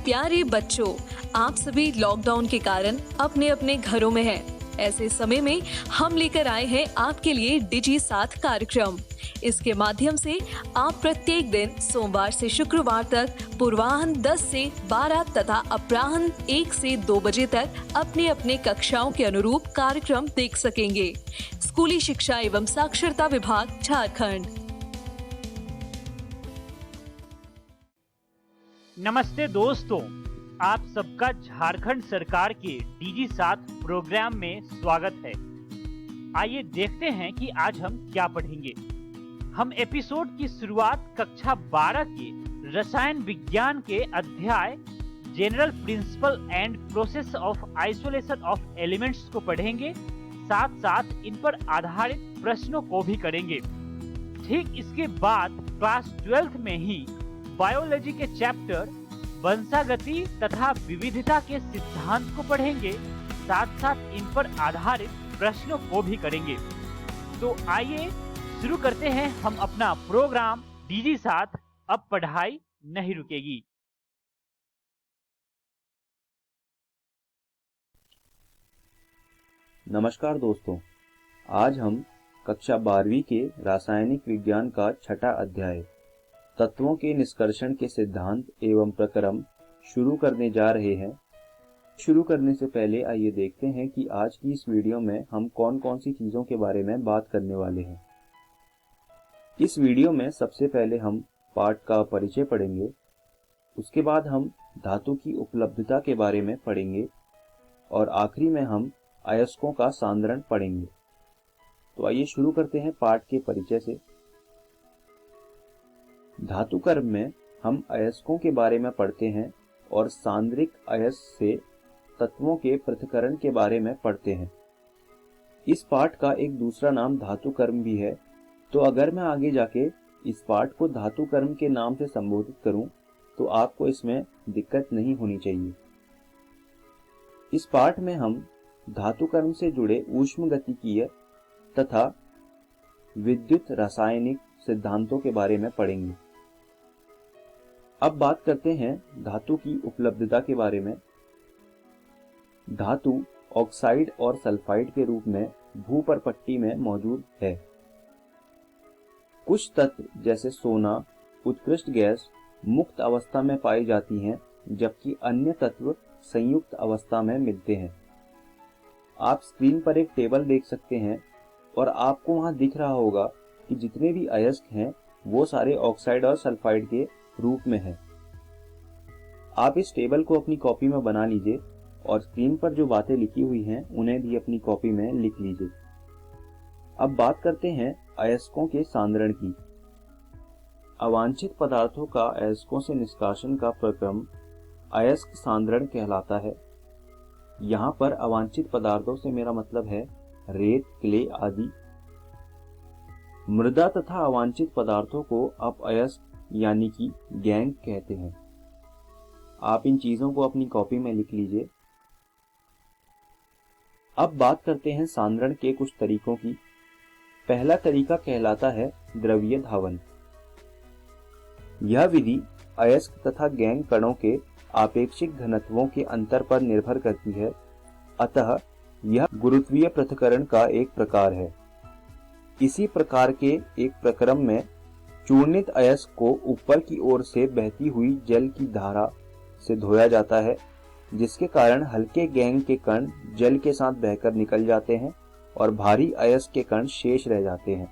प्यारे बच्चों, आप सभी लॉकडाउन के कारण अपने अपने घरों में हैं। ऐसे समय में हम लेकर आए हैं आपके लिए डिजी साथ कार्यक्रम। इसके माध्यम से आप प्रत्येक दिन सोमवार से शुक्रवार तक पूर्वाह्न 10 से 12 तथा अपराह्न 1 से 2 बजे तक अपने अपने कक्षाओं के अनुरूप कार्यक्रम देख सकेंगे। स्कूली शिक्षा एवं साक्षरता विभाग, झारखंड। नमस्ते दोस्तों, आप सबका झारखंड सरकार के डीजी साथ प्रोग्राम में स्वागत है। आइए देखते हैं कि आज हम क्या पढ़ेंगे। हम एपिसोड की शुरुआत कक्षा 12 के रसायन विज्ञान के अध्याय general principle and process of isolation of elements को पढ़ेंगे, साथ साथ इन पर आधारित प्रश्नों को भी करेंगे। ठीक इसके बाद क्लास 12th में ही बायोलॉजी के चैप्टर वंशागति तथा विविधता के सिद्धांत को पढ़ेंगे, साथ साथ इन पर आधारित प्रश्नों को भी करेंगे। तो आइए शुरू करते हैं हम अपना प्रोग्राम डीजी साथ। अब पढ़ाई नहीं रुकेगी। नमस्कार दोस्तों, आज हम कक्षा 12वीं के रासायनिक विज्ञान का छठा अध्याय तत्वों के निष्कर्षण के सिद्धांत एवं प्रक्रम शुरू करने जा रहे हैं। शुरू करने से पहले आइए देखते हैं कि आज की इस वीडियो में हम कौन कौन सी चीजों के बारे में बात करने वाले हैं। इस वीडियो में सबसे पहले हम पाठ का परिचय पढ़ेंगे, उसके बाद हम धातु की उपलब्धता के बारे में पढ़ेंगे और आखिरी में हम अयस्कों का सांद्रण पढ़ेंगे। तो आइए शुरू करते हैं पाठ के परिचय से। धातु कर्म में हम अयस्कों के बारे में पढ़ते हैं और सांद्रिक अयस्क से तत्वों के पृथक्करण के बारे में पढ़ते हैं। इस पाठ का एक दूसरा नाम धातु कर्म भी है, तो अगर मैं आगे जाके इस पाठ को धातु कर्म के नाम से संबोधित करूं तो आपको इसमें दिक्कत नहीं होनी चाहिए। इस पाठ में हम धातु कर्म से जुड़े ऊष्मगतिकीय तथा विद्युत रासायनिक सिद्धांतों के बारे में पढ़ेंगे। अब बात करते हैं धातु की उपलब्धता के बारे में। धातु ऑक्साइड और सल्फाइड के रूप में भूपर्पट्टी में मौजूद है। कुछ तत्व जैसे सोना, उत्कृष्ट गैस मुक्त अवस्था में पाई जाती हैं, जबकि अन्य तत्व संयुक्त अवस्था में मिलते हैं। आप स्क्रीन पर एक टेबल देख सकते हैं और आपको वहां दिख रहा होगा कि जितने भी अयस्क हैं वो सारे ऑक्साइड और सल्फाइड के रूप में है। आप इस टेबल को अपनी कॉपी में बना लीजिए और स्क्रीन पर जो बातें लिखी हुई हैं उन्हें भी अपनी कॉपी में लिख लीजिए। अब बात करते हैं अयस्कों के सांद्रण की। अवांछित पदार्थों का अयस्कों से निष्कासन का प्रक्रम अयस्क सांद्रण कहलाता है। यहाँ पर अवांछित पदार्थों से मेरा मतलब है रेत, क्ले आदि। मृदा तथा अवांछित पदार्थों को अपअयस्क यानी कि गैंग कहते हैं। आप इन चीजों को अपनी कॉपी में लिख लीजिए। अब बात करते हैं सांद्रण के कुछ तरीकों की। पहला तरीका कहलाता है द्रवीय धावन। यह विधि अयस्क तथा गैंग कणों के आपेक्षिक घनत्वों के अंतर पर निर्भर करती है, अतः यह गुरुत्वीय पृथक्करण का एक प्रकार है। इसी प्रकार के एक प्रक्रम में चूर्णित अयस्क को ऊपर की ओर से बहती हुई जल की धारा से धोया जाता है, जिसके कारण हल्के गैंग के कण जल के साथ बहकर निकल जाते हैं और भारी अयस्क के कण शेष रह जाते हैं।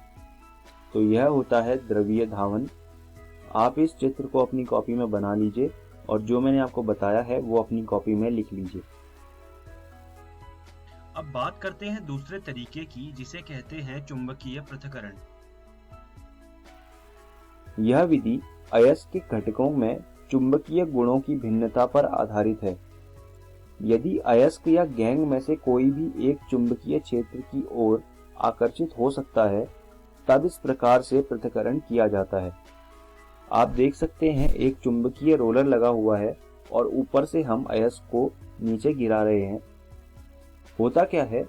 तो यह होता है द्रवीय धावन। आप इस चित्र को अपनी कॉपी में बना लीजिए और जो मैंने आपको बताया है वो अपनी कॉपी में लिख लीजिए। अब बात करते हैं दूसरे तरीके की, जिसे कहते हैं चुंबकीय पृथक्करण। यह विधि अयस्क के घटकों में चुंबकीय गुणों की भिन्नता पर आधारित है। यदि अयस्क या गैंग में से कोई भी एक चुंबकीय क्षेत्र की ओर आकर्षित हो सकता है, तब इस प्रकार से पृथक्करण किया जाता है। आप देख सकते हैं एक चुंबकीय रोलर लगा हुआ है और ऊपर से हम अयस्क को नीचे गिरा रहे हैं। होता क्या है,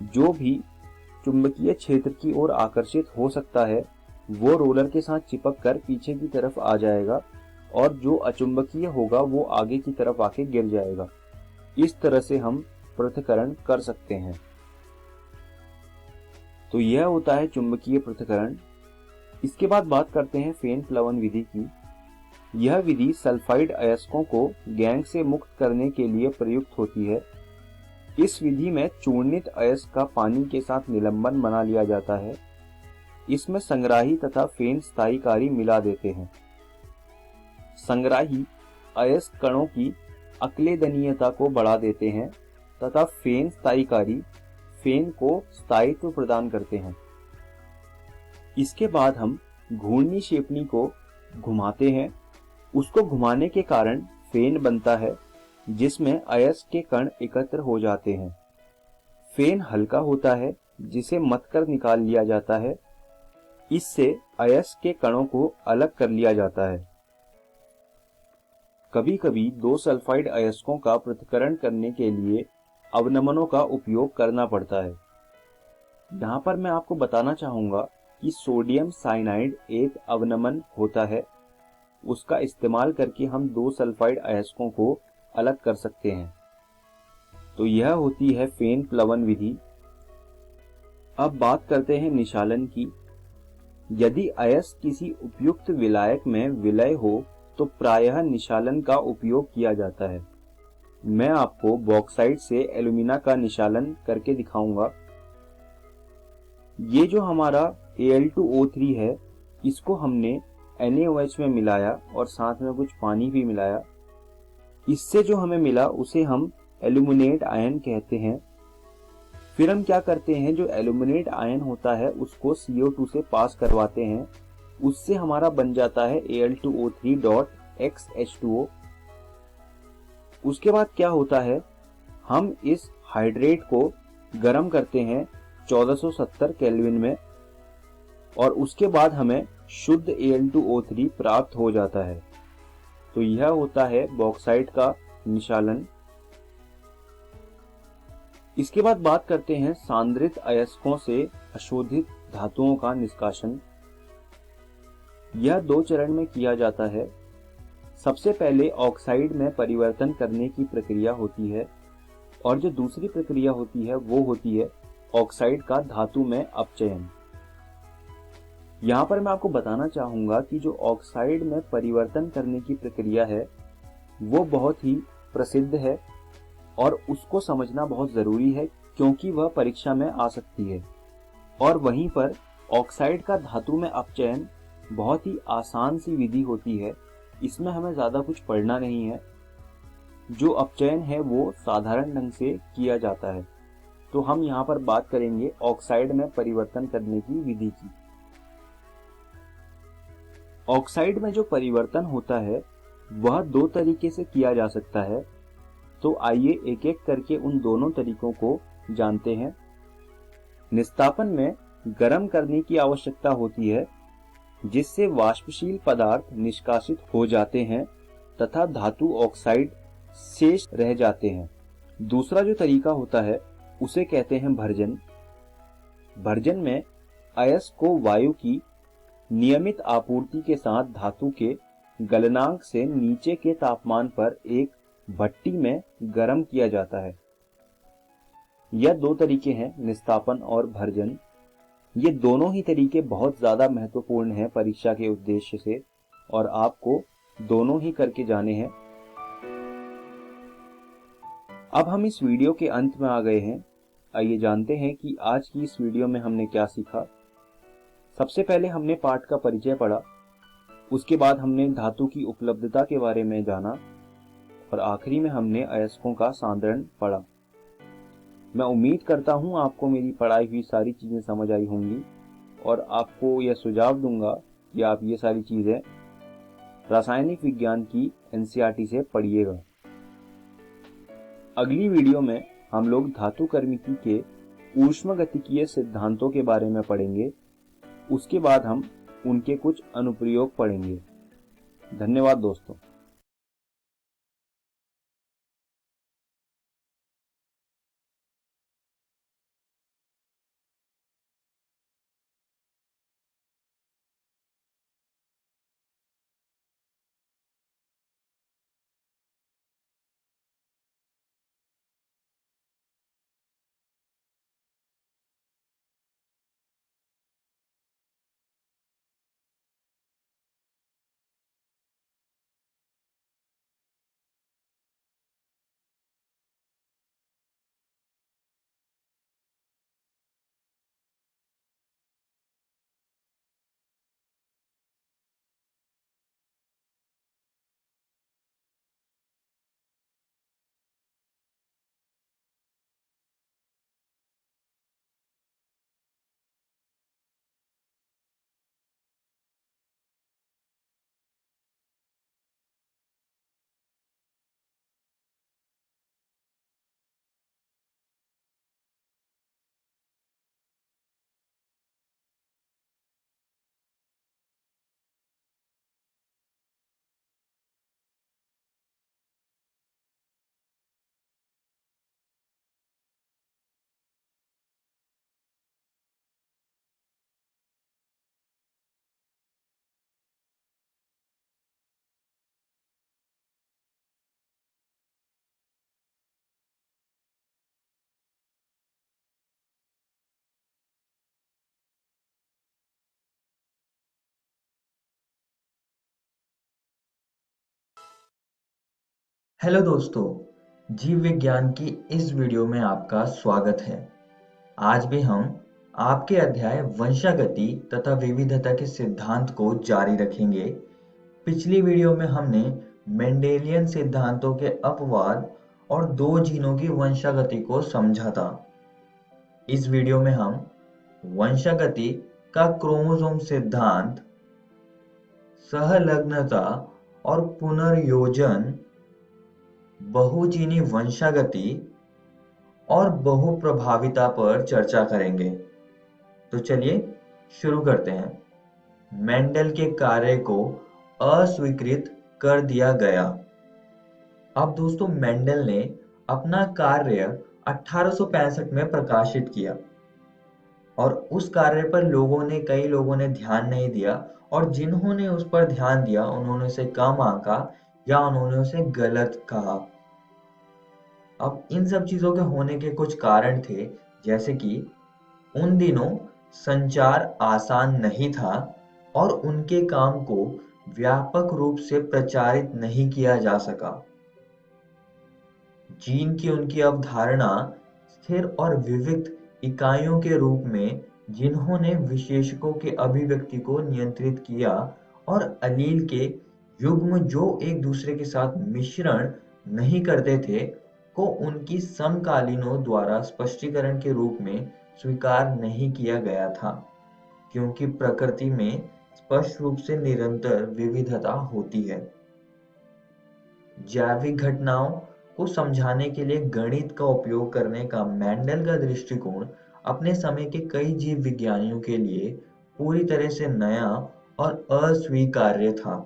जो भी चुंबकीय क्षेत्र की ओर आकर्षित हो सकता है वो रोलर के साथ चिपक कर पीछे की तरफ आ जाएगा और जो अचुंबकीय होगा वो आगे की तरफ आके गिर जाएगा। इस तरह से हम पृथक्करण कर सकते हैं। तो यह होता है चुंबकीय पृथक्करण। इसके बाद बात करते हैं फेन प्लवन विधि की। यह विधि सल्फाइड अयस्कों को गैंग से मुक्त करने के लिए प्रयुक्त होती है। इस विधि में चूर्णित अयस्क का पानी के साथ निलंबन बना लिया जाता है। इसमें संग्राही तथा फेन स्थायीकारी मिला देते हैं। संग्राही अयस्क कणों की अक्लेदनीयता को बढ़ा देते हैं तथा फेन स्थायीकारी फेन को स्थायित्व प्रदान करते हैं। इसके बाद हम घूर्णी शेपनी को घुमाते हैं। उसको घुमाने के कारण फेन बनता है जिसमें अयस्क के कण एकत्र हो जाते हैं। फेन हल्का होता है जिसे मथकर निकाल लिया जाता है। इससे अयस्क के कणों को अलग कर लिया जाता है। कभी कभी दो सल्फाइड अयस्कों का पृथक्करण करने के लिए अवनमनों का उपयोग करना पड़ता है। यहाँ पर मैं आपको बताना चाहूंगा कि सोडियम साइनाइड एक अवनमन होता है। उसका इस्तेमाल करके हम दो सल्फाइड अयस्कों को अलग कर सकते हैं। तो यह होती है फेन प्लवन विधि। अब बात करते हैं निशालन की। यदि अयस्क किसी उपयुक्त विलायक में विलय हो तो प्रायः निशालन का उपयोग किया जाता है। मैं आपको बॉक्साइट से एल्यूमिना का निशालन करके दिखाऊंगा। ये जो हमारा Al2O3 है, इसको हमने NaOH में मिलाया और साथ में कुछ पानी भी मिलाया। इससे जो हमें मिला उसे हम एल्यूमिनेट आयन कहते हैं। फिर हम क्या करते हैं, जो एल्यूमिनेट आयन होता है उसको CO2 से पास करवाते हैं। उससे हमारा बन जाता है Al2O3.XH2O। उसके बाद क्या होता है, हम इस हाइड्रेट को गर्म करते हैं 1470 केल्विन में और उसके बाद हमें शुद्ध Al2O3 प्राप्त हो जाता है। तो यह होता है बॉक्साइट का निशालन। इसके बाद बात करते हैं सांद्रित अयस्कों से अशोधित धातुओं का निष्कासन। यह दो चरण में किया जाता है। सबसे पहले ऑक्साइड में परिवर्तन करने की प्रक्रिया होती है और जो दूसरी प्रक्रिया होती है वो होती है ऑक्साइड का धातु में अपचयन। यहाँ पर मैं आपको बताना चाहूंगा कि जो ऑक्साइड में परिवर्तन करने की प्रक्रिया है वो बहुत ही प्रसिद्ध है और उसको समझना बहुत जरूरी है क्योंकि वह परीक्षा में आ सकती है। और वहीं पर ऑक्साइड का धातु में अपचयन बहुत ही आसान सी विधि होती है। इसमें हमें ज्यादा कुछ पढ़ना नहीं है। जो अपचयन है वो साधारण ढंग से किया जाता है। तो हम यहाँ पर बात करेंगे ऑक्साइड में परिवर्तन करने की विधि की। ऑक्साइड में जो परिवर्तन होता है वह दो तरीके से किया जा सकता है। तो आइए एक एक करके उन दोनों तरीकों को जानते हैं। निस्तापन में गर्म करने की आवश्यकता होती है जिससे वाष्पशील पदार्थ निष्कासित हो जाते हैं तथा धातु ऑक्साइड शेष रह जाते हैं। दूसरा जो तरीका होता है उसे कहते हैं भर्जन। भर्जन में अयस्क को वायु की नियमित आपूर्ति के साथ धातु के गलनांक से नीचे के तापमान पर एक भट्टी में गर्म किया जाता है। यह दो तरीके हैं, निस्तापन और भर्जन। ये दोनों ही तरीके बहुत ज्यादा महत्वपूर्ण हैं परीक्षा के उद्देश्य से और आपको दोनों ही करके जाने हैं। अब हम इस वीडियो के अंत में आ गए हैं। आइए जानते हैं कि आज की इस वीडियो में हमने क्या सीखा। सबसे पहले हमने पाठ का परिचय पढ़ा, उसके बाद हमने धातु की उपलब्धता के बारे में जाना और आखिरी में हमने अयस्कों का सांद्रण पढ़ा। मैं उम्मीद करता हूं आपको मेरी पढ़ाई हुई सारी चीजें समझ आई होंगी और आपको यह सुझाव दूंगा कि आप ये सारी चीजें रासायनिक विज्ञान की NCERT से पढ़िएगा। अगली वीडियो में हम लोग धातुकर्मिकी के ऊष्मगतिकीय सिद्धांतों के बारे में पढ़ेंगे। उसके बाद हम उनके कुछ अनुप्रयोग पढ़ेंगे। धन्यवाद दोस्तों। हेलो दोस्तों, जीव विज्ञान की इस वीडियो में आपका स्वागत है। आज भी हम आपके अध्याय वंशागति तथा विविधता के सिद्धांत को जारी रखेंगे। पिछली वीडियो में हमने मेंडेलियन सिद्धांतों के अपवाद और दो जीनों की वंशागति को समझा था। इस वीडियो में हम वंशागति का क्रोमोसोम सिद्धांत, सहलग्नता और पुनर्योजन, बहुजीनी वंशागति और बहुप्रभाविता पर चर्चा करेंगे। तो चलिए शुरू करते हैं। मेंडल के कार्य को अस्वीकृत कर दिया गया। अब दोस्तों, मेंडल ने अपना कार्य 1865 में प्रकाशित किया और उस कार्य पर कई लोगों ने ध्यान नहीं दिया, और जिन्होंने उस पर ध्यान दिया उन्होंने उसे कम आंका या उन्होंने उसे गलत कहा। अब इन सब चीजों के होने के कुछ कारण थे, जैसे कि उन दिनों संचार आसान नहीं था और उनके काम को व्यापक रूप से प्रचारित नहीं किया जा सका। जीन की उनकी अवधारणा स्थिर और विविध इकाइयों के रूप में, जिन्होंने विशेषकों के अभिव्यक्ति को नियंत्रित किया, और अलील के युग्म जो एक दूसरे के साथ मिश्रण नहीं करते थे, को उनकी समकालीनों द्वारा स्पष्टीकरण के रूप में स्वीकार नहीं किया गया था, क्योंकि प्रकृति में स्पष्ट रूप से निरंतर विविधता होती है। जैविक घटनाओं को समझाने के लिए गणित का उपयोग करने का मेंडल का दृष्टिकोण अपने समय के कई जीव विज्ञानियों के लिए पूरी तरह से नया और अस्वीकार्य था।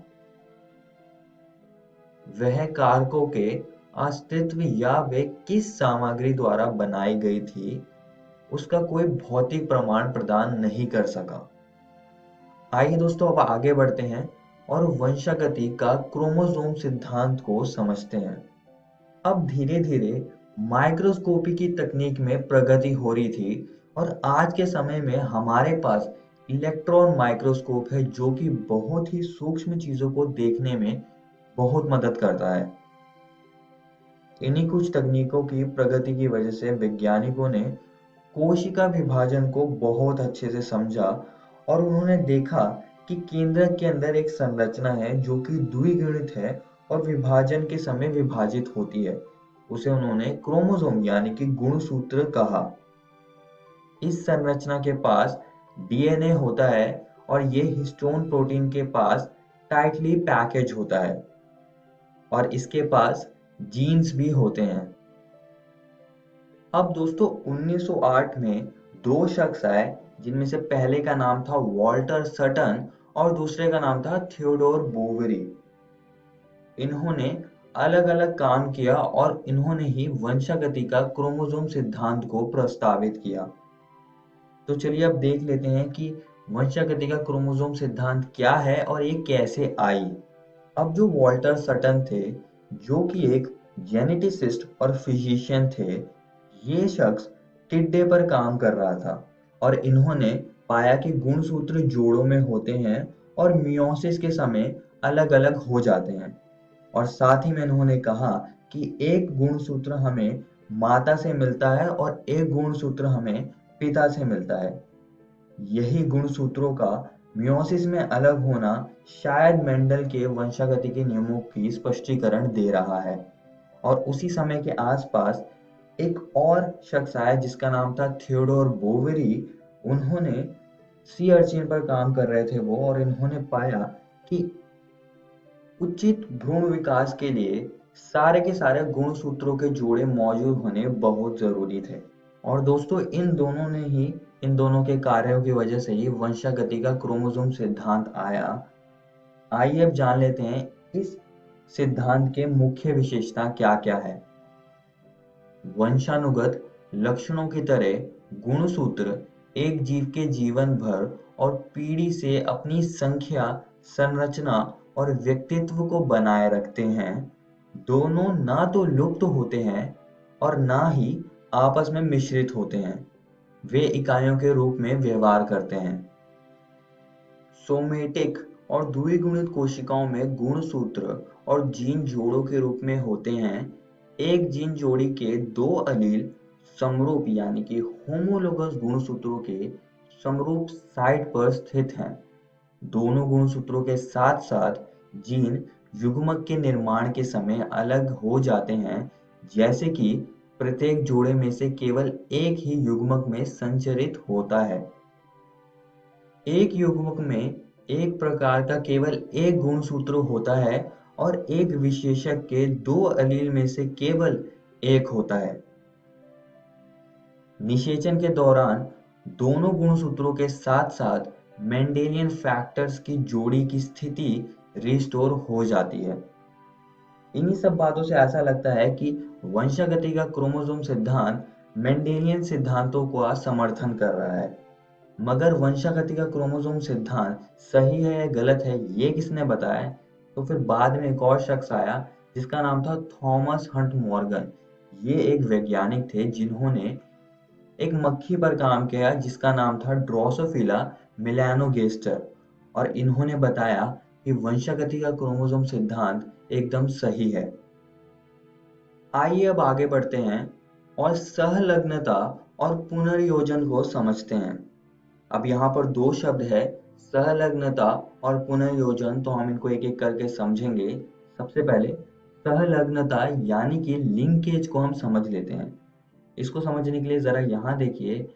वह कारकों के अस्तित्व या वे किस सामग्री द्वारा बनाई गई थी, उसका कोई भौतिक प्रमाण प्रदान नहीं कर सका। आइए दोस्तों, अब आगे बढ़ते हैं और वंशागति का क्रोमोसोम सिद्धांत को समझते हैं। अब धीरे धीरे माइक्रोस्कोपी की तकनीक में प्रगति हो रही थी और आज के समय में हमारे पास इलेक्ट्रॉन माइक्रोस्कोप है, जो कि बहुत ही सूक्ष्म चीजों को देखने में बहुत मदद करता है। इन्हीं कुछ तकनीकों की प्रगति की वजह से वैज्ञानिकों ने कोशिका विभाजन को बहुत अच्छे से समझा और उन्होंने देखा कि केंद्रक के अंदर एक संरचना है जो कि द्विगुणित है और विभाजन के समय विभाजित होती है। उसे उन्होंने क्रोमोसोम यानी कि गुणसूत्र कहा। इस संरचना के पास डीएनए होता है और ये हिस्टोन प्रोटीन के पास टाइटली पैकेज होता है और इसके पास जीन्स भी होते हैं। अब दोस्तों, 1908 में दो शख्स आए, जिनमें से पहले का नाम था वॉल्टर सटन और दूसरे का नाम था थियोडोर बोवेरी। इन्होंने अलग अलग काम किया और इन्होंने ही वंशागति का क्रोमोसोम सिद्धांत को प्रस्तावित किया। तो चलिए अब देख लेते हैं कि वंशागति का क्रोमोसोम सिद्धांत क्या है और ये कैसे आई। अब जो वॉल्टर सटन थे, जो कि एक जेनेटिसिस्ट और फिजिशियन थे, ये शख्स टिड्डे पर काम कर रहा था और इन्होंने पाया कि गुणसूत्र जोड़ों में होते हैं और मियोसिस के समय अलग अलग हो जाते हैं। और साथ ही में इन्होंने कहा कि एक गुणसूत्र हमें माता से मिलता है और एक गुणसूत्र हमें पिता से मिलता है। यही गुणसूत्रों का मियोसिस में अलग होना शायद मेंडल के वंशागति के नियमों की स्पष्टीकरण दे रहा है। और उसी समय के आसपास एक और शख्स आया जिसका नाम था थियोडोर बोवेरी। उन्होंने सी अर्चिन पर काम कर रहे थे वो, और इन्होंने पाया कि उचित भ्रूण विकास के लिए सारे के सारे गुणसूत्रों के जोड़े मौजूद होने बहुत जरूरी थे। और दोस्तों, इन दोनों के कार्यों की वजह से ही वंशागति का क्रोमोसोम सिद्धांत आया। आइए अब जान लेते हैं इस सिद्धांत के मुख्य विशेषता क्या क्या है। वंशानुगत लक्षणों की तरह गुणसूत्र एक जीव के जीवन भर और पीढ़ी से अपनी संख्या, संरचना और व्यक्तित्व को बनाए रखते हैं। दोनों ना तो लुप्त होते हैं और ना ही आपस में मिश्रित होते हैं। वे इकाइयों के रूप में व्यवहार करते हैं। सोमेटिक और द्विगुणित कोशिकाओं में गुणसूत्र और जीन जोड़ों के रूप में होते हैं। एक जीन जोड़ी के दो अलील समरूप यानी कि होमोलोगस गुणसूत्रों के समरूप साइट पर स्थित हैं। दोनों गुणसूत्रों के साथ साथ जीन युग्मक के निर्माण के समय अलग हो जाते हैं, जैसे कि प्रत्येक जोड़े में से केवल एक ही युग्मक में संचरित होता है। एक युग्मक में एक प्रकार का केवल एक गुणसूत्र होता है और एक विशेषक के दो अलील में से केवल एक होता है। निषेचन के दौरान दोनों गुणसूत्रों के साथ साथ मेंडेलियन फैक्टर्स की जोड़ी की स्थिति रिस्टोर हो जाती है। इन्हीं सब बातों से ऐसा लगता है कि वंशागति का क्रोमोसोम सिद्धांत मेंडेलियन सिद्धांतों का समर्थन कर रहा है। मगर वंशागति का क्रोमोसोम सिद्धांत सही है या गलत है, ये किसने बताया? तो फिर बाद में एक और शख्स आया जिसका नाम था थॉमस हंट मॉर्गन। ये एक वैज्ञानिक थे जिन्होंने एक मक्खी पर काम किया जिसका नाम था ड्रोसोफिला मेलानोगेस्टर, और इन्होंने बताया कि वंशागति का क्रोमोसोम सिद्धांत एकदम सही है। आइए अब आगे बढ़ते हैं और सहलग्नता और पुनर्योजन को समझते हैं। अब यहाँ पर दो शब्द है, सहलग्नता और पुनर्योजन, तो हम इनको एक एक करके समझेंगे। सबसे पहले सहलग्नता यानी कि लिंकेज को हम समझ लेते हैं। इसको समझने के लिए जरा यहाँ देखिए,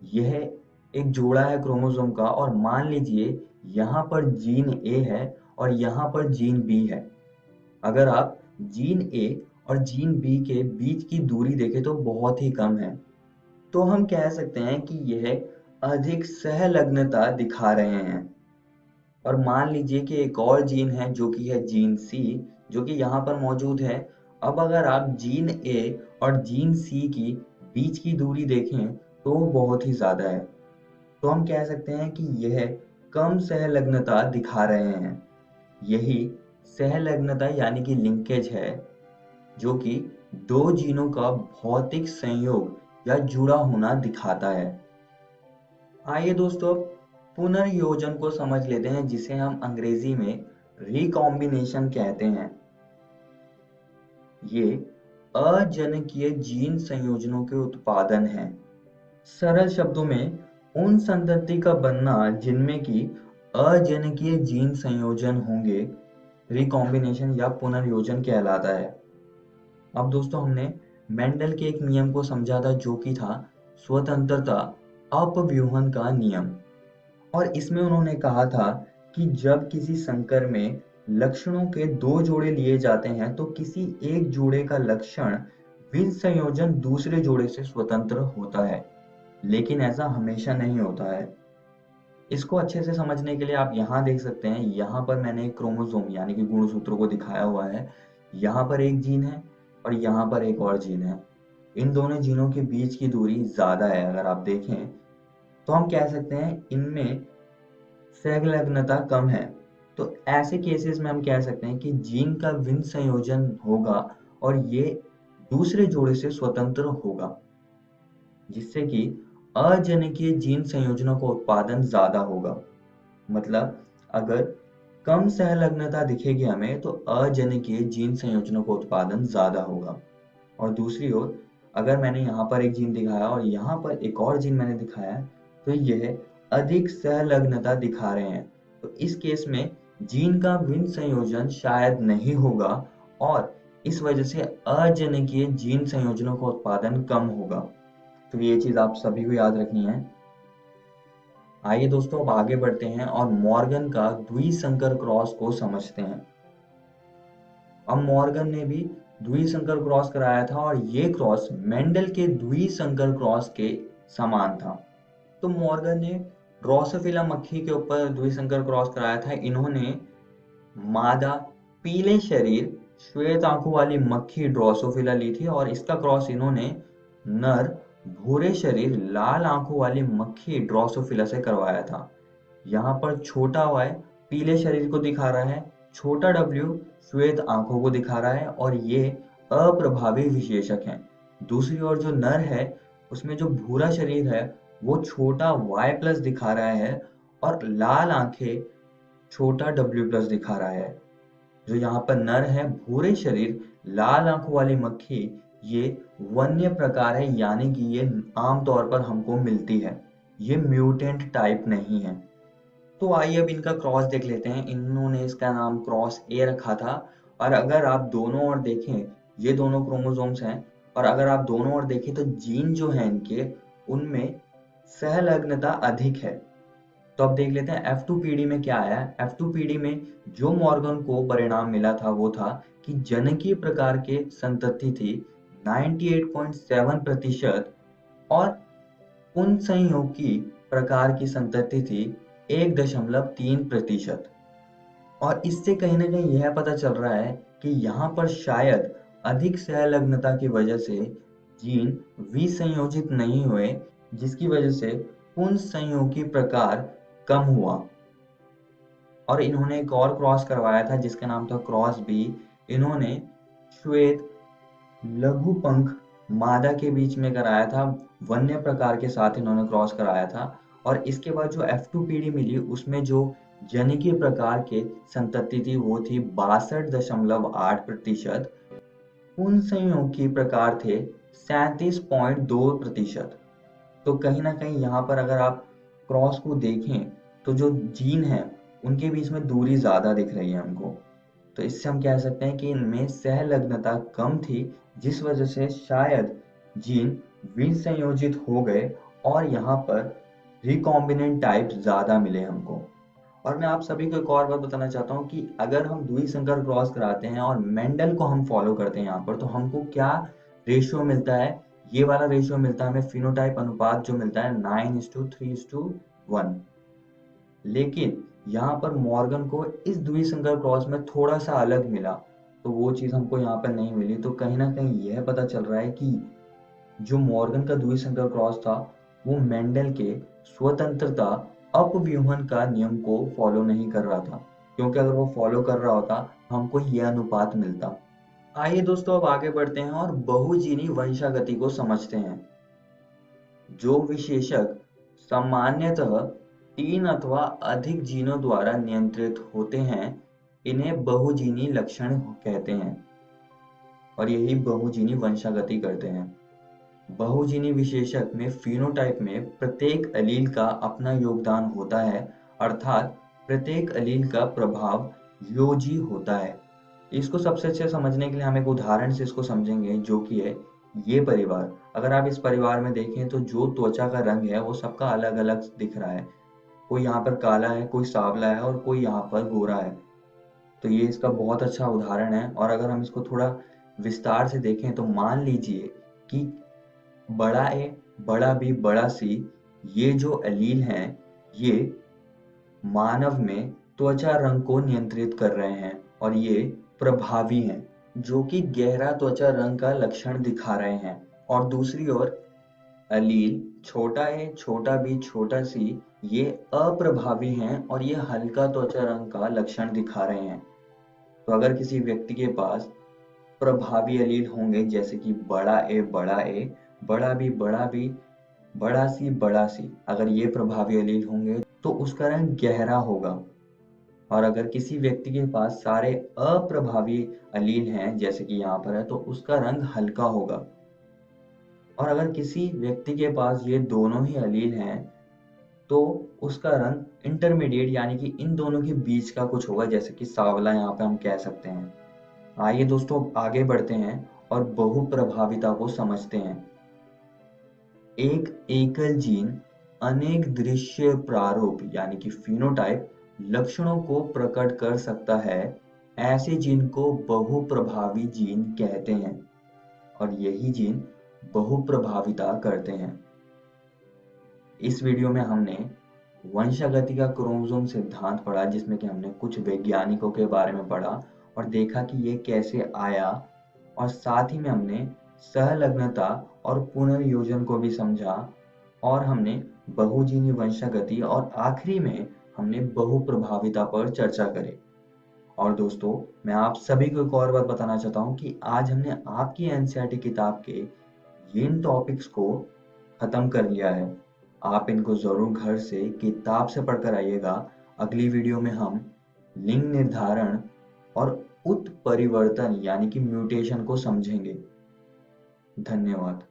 यह एक जोड़ा है क्रोमोसोम का और मान लीजिए यहाँ पर जीन ए है और यहाँ पर जीन बी है। अगर आप जीन ए और जीन बी के बीच की दूरी देखें तो बहुत ही कम है, तो हम कह सकते हैं कि यह अधिक सहलग्नता दिखा रहे हैं। और मान लीजिए कि एक और जीन है जो कि है जीन सी, जो कि यहाँ पर मौजूद है। अब अगर आप जीन ए और जीन सी की बीच की दूरी देखें तो वो बहुत ही ज्यादा है, तो हम कह सकते हैं कि यह कम सहलग्नता दिखा रहे हैं। यही सहलग्नता यानी कि लिंकेज है, जो कि दो जीनों का भौतिक संयोग या जुड़ा होना दिखाता है। आइए दोस्तों पुनर्योजन को समझ लेते हैं, जिसे हम अंग्रेजी में रिकॉम्बिनेशन कहते हैं। ये अजनकीय जीन संयोजनों के उत्पादन है। सरल शब्दों में उन संतति का बनना जिनमें कि अजनकीय जीन संयोजन होंगे रिकॉम्बिनेशन या पुनर्योजन कहलाता है। अब दोस्तों हमने मेंडल के एक नियम को समझा था जो कि था स्वतंत्रता अपव्यूहन का नियम, और इसमें उन्होंने कहा था कि जब किसी संकर में लक्षणों के दो जोड़े लिए जाते हैं तो किसी एक जोड़े का लक्षण विसंयोजन दूसरे जोड़े से स्वतंत्र होता है, लेकिन ऐसा हमेशा नहीं होता है। इसको अच्छे से समझने के लिए आप यहाँ देख सकते हैं, यहाँ पर मैंने एक क्रोमोसोम यानी कि गुणसूत्रों को दिखाया हुआ है। यहाँ पर एक जीन है और यहाँ पर एक और जीन है। इन दोनों जीनों के बीच की दूरी ज्यादा है। अगर आप देखें तो हम कह सकते हैं इनमें सहलग्नता कम है। तो ऐसे केसेस में हम कह सकते हैं कि जीन का विसंयोजन होगा और ये दूसरे जोड़े से स्वतंत्र होगा, जिससे कि अजनकीय जीन संयोजनों का उत्पादन ज्यादा होगा। मतलब अगर कम सहलग्नता दिखेगी हमें तो अजनकीय जीन संयोजनों का उत्पादन ज्यादा होगा। और दूसरी ओर अगर मैंने यहाँ पर एक जीन दिखाया और यहाँ पर एक और जीन मैंने दिखाया तो यह अधिक सहलग्नता दिखा रहे हैं। तो इस केस में जीन का विसंयोजन शायद नहीं होगा और इस वजह से अजनकीय जीन संयोजनों का उत्पादन कम होगा। तो ये चीज आप सभी को याद रखनी है। आइए दोस्तों अब आगे बढ़ते हैं और मॉर्गन का द्विसंकर क्रॉस को समझते हैं। अब मॉर्गन ने भी द्विसंकर क्रॉस कराया था और ये क्रॉस मेंडल के द्विसंकर क्रॉस के समान था। तो मॉर्गन ने ड्रोसोफिला मक्खी के ऊपर द्विसंकर क्रॉस कराया था। इन्होंने मादा पीले शरीर श्वेत आंखों वाली मक्खी ड्रोसोफिला ली थी और इसका क्रॉस इन्होंने नर भूरे शरीर लाल आंखों वाली मक्खी ड्रोसोफिला से करवाया था। यहाँ पर छोटा y पीले शरीर को दिखा रहा है, छोटा w श्वेत आंखों को दिखा रहा है और ये अप्रभावी विशेषक हैं। दूसरी ओर जो नर है उसमें जो भूरा शरीर है वो छोटा y+ दिखा रहा है और लाल आंखें छोटा w+ दिखा रहा है। जो यहाँ पर नर है, भूरे शरीर, लाल आंखों वाली मक्खी, ये वन्य प्रकार है, यानी कि ये आमतौर पर हमको मिलती है, ये म्यूटेंट टाइप नहीं है। तो आइए अब इनका क्रॉस देख लेते हैं। इन्होंने इसका नाम क्रॉस ए रखा था, और अगर आप दोनों ओर देखें, ये दोनों क्रोमोसोम्स हैं, और अगर आप दोनों ओर देखें तो जीन जो है इनके, उनमें सहलग्नता अधिक है। तो अब देख लेते हैं F2PD में क्या आया है। F2PD में जो मॉर्गन को परिणाम मिला था वो था कि जनकीय प्रकार के संतति थी 98.7% और पुंसंयोगी प्रकार की संतति थी 1.3%। और इससे कहीं ना कहीं यह पता चल रहा है कि यहाँ पर शायद अधिक सहलग्नता की वजह से जीन विसंयोजित नहीं हुए, जिसकी वजह से पुंसंयोगी प्रकार कम हुआ। और इन्होंने एक और क्रॉस करवाया था जिसका नाम था क्रॉस बी। इन्होंने श्वेत लघुपंख मादा के बीच में कराया था, वन्य प्रकार के साथ इन्होंने क्रॉस कराया था। और इसके बाद जो F2PD मिली उसमें जो जनिकीय प्रकार के संतति थी वो थी 62.8%। पुंसंयोगी प्रकार थे 37.2%। तो कहीं ना कहीं यहाँ पर अगर आप क्रॉस को देखें तो जो जीन है उनके बीच में दूरी ज्यादा दिख रही है हमको। तो इससे हम कह सकते हैं कि इनमें सहलग्नता कम थी, जिस वजह से शायद जीन विसंयोजित हो गए और यहाँ पर रिकॉम्बिनेंट टाइप ज्यादा मिले हमको। और मैं आप सभी को एक और बात बताना चाहता हूँ कि अगर हम द्विसंकर क्रॉस कराते हैं और मेंडल को हम फॉलो करते हैं यहाँ पर, तो हमको क्या रेशियो मिलता है। ये वाला रेशियो मिलता है हमें, फिनोटाइप अनुपात जो मिलता है 9:3:1। लेकिन यहाँ पर मॉर्गन को इस द्विसंकर क्रॉस में थोड़ा सा अलग मिला, तो वो चीज हमको यहाँ पर नहीं मिली। तो कहीं ना कहीं यह पता चल रहा है कि जो मॉर्गन का द्विसंकर क्रॉस था वो मेंडल के स्वतंत्रता अपव्यूहन का नियम को फॉलो नहीं कर रहा था, क्योंकि अगर वो फॉलो कर रहा होता हमको यह अनुपात मिलता। आइए दोस्तों अब आगे बढ़ते हैं और बहुजीनी वंशागति को समझते हैं। जो विशेषक सामान्यतः 3 अथवा अधिक जीनों द्वारा नियंत्रित होते हैं, इन्हें बहुजीनी लक्षण कहते हैं और यही बहुजीनी वंशागति करते हैं। बहुजीनी विशेषक में फिनोटाइप में प्रत्येक एलील का अपना योगदान होता है, अर्थात प्रत्येक एलील का प्रभाव योजी होता है। इसको सबसे अच्छे समझने के लिए हम एक उदाहरण से इसको समझेंगे, जो कि है ये परिवार। अगर आप इस परिवार में देखें तो जो त्वचा का रंग है वो सबका अलग अलग दिख रहा है। कोई यहाँ पर काला है, कोई सांवला है और कोई यहाँ पर गोरा है। तो ये इसका बहुत अच्छा उदाहरण है। और अगर हम इसको थोड़ा विस्तार से देखें तो मान लीजिए कि बड़ा ए, बड़ा बी, बड़ा सी, ये जो एलील हैं ये मानव में त्वचा रंग को नियंत्रित कर रहे हैं और ये प्रभावी हैं, जो कि गहरा त्वचा रंग का लक्षण दिखा रहे हैं। और दूसरी ओर एलील छोटा ए, छोटा बी, छोटा सी, ये अप्रभावी हैं और ये हल्का त्वचा रंग का लक्षण दिखा रहे हैं। तो अगर किसी व्यक्ति के पास प्रभावी एलील होंगे जैसे कि बड़ा ए, बड़ा बी, बड़ा सी, अगर ये प्रभावी एलील होंगे तो उसका रंग गहरा होगा। और अगर किसी व्यक्ति के पास सारे अप्रभावी एलील हैं जैसे कि यहाँ पर है, तो उसका रंग हल्का होगा। और अगर किसी व्यक्ति के पास ये दोनों ही एलील हैं तो उसका रंग इंटरमीडिएट यानी कि इन दोनों के बीच का कुछ होगा, जैसे कि सांवला यहाँ पे हम कह सकते हैं। आइए दोस्तों आगे बढ़ते हैं और बहुप्रभाविता को समझते हैं। एक एकल जीन अनेक दृश्य प्रारूप यानी कि फिनोटाइप लक्षणों को प्रकट कर सकता है। ऐसे जीन को बहुप्रभावी जीन कहते हैं और यही जीन बहुप्रभाविता करते हैं। इस वीडियो में हमने वंशागति का क्रोमोसोम सिद्धांत पढ़ा, जिसमें कि हमने कुछ वैज्ञानिकों के बारे में पढ़ा और देखा कि ये कैसे आया, और साथ ही में हमने सहलग्नता और पुनर्योजन को भी समझा, और हमने बहुजीनी वंशागति और आखिरी में हमने बहुप्रभाविता पर चर्चा करी। और दोस्तों मैं आप सभी को एक और बात बताना चाहता हूँ कि आज हमने आपकी एनसीईआरटी किताब के इन टॉपिक्स को खत्म कर लिया है। आप इनको जरूर घर से किताब से पढ़कर आइएगा। अगली वीडियो में हम लिंग निर्धारण और उत्परिवर्तन यानी कि म्यूटेशन को समझेंगे। धन्यवाद।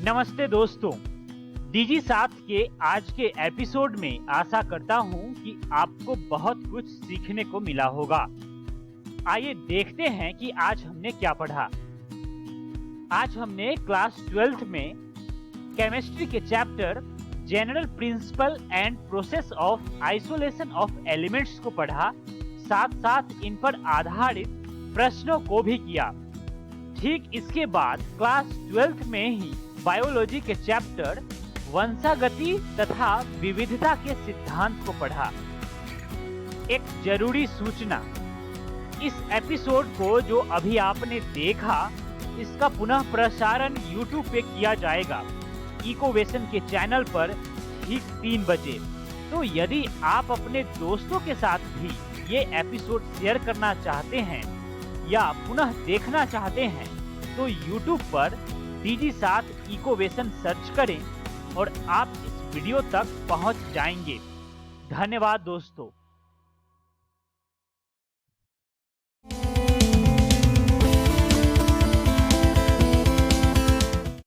नमस्ते दोस्तों, डीजी साथ के आज के एपिसोड में आशा करता हूं कि आपको बहुत कुछ सीखने को मिला होगा। आइए देखते हैं कि आज हमने क्या पढ़ा। आज हमने क्लास 12th में केमिस्ट्री के chapter general principle and process of isolation of elements को पढ़ा, साथ साथ इन पर आधारित प्रश्नों को भी किया। ठीक इसके बाद क्लास 12th में ही बायोलॉजी के चैप्टर वंशागति तथा विविधता के सिद्धांत को पढ़ा। एक जरूरी सूचना, इस एपिसोड को जो अभी आपने देखा, इसका पुनः प्रसारण YouTube पे किया जाएगा इकोवेशन के चैनल पर ठीक 3 बजे। तो यदि आप अपने दोस्तों के साथ भी ये एपिसोड शेयर करना चाहते हैं या पुनः देखना चाहते हैं तो YouTube पर डीजी साथ इकोवेशन सर्च करें और आप इस वीडियो तक पहुंच जाएंगे। धन्यवाद दोस्तों।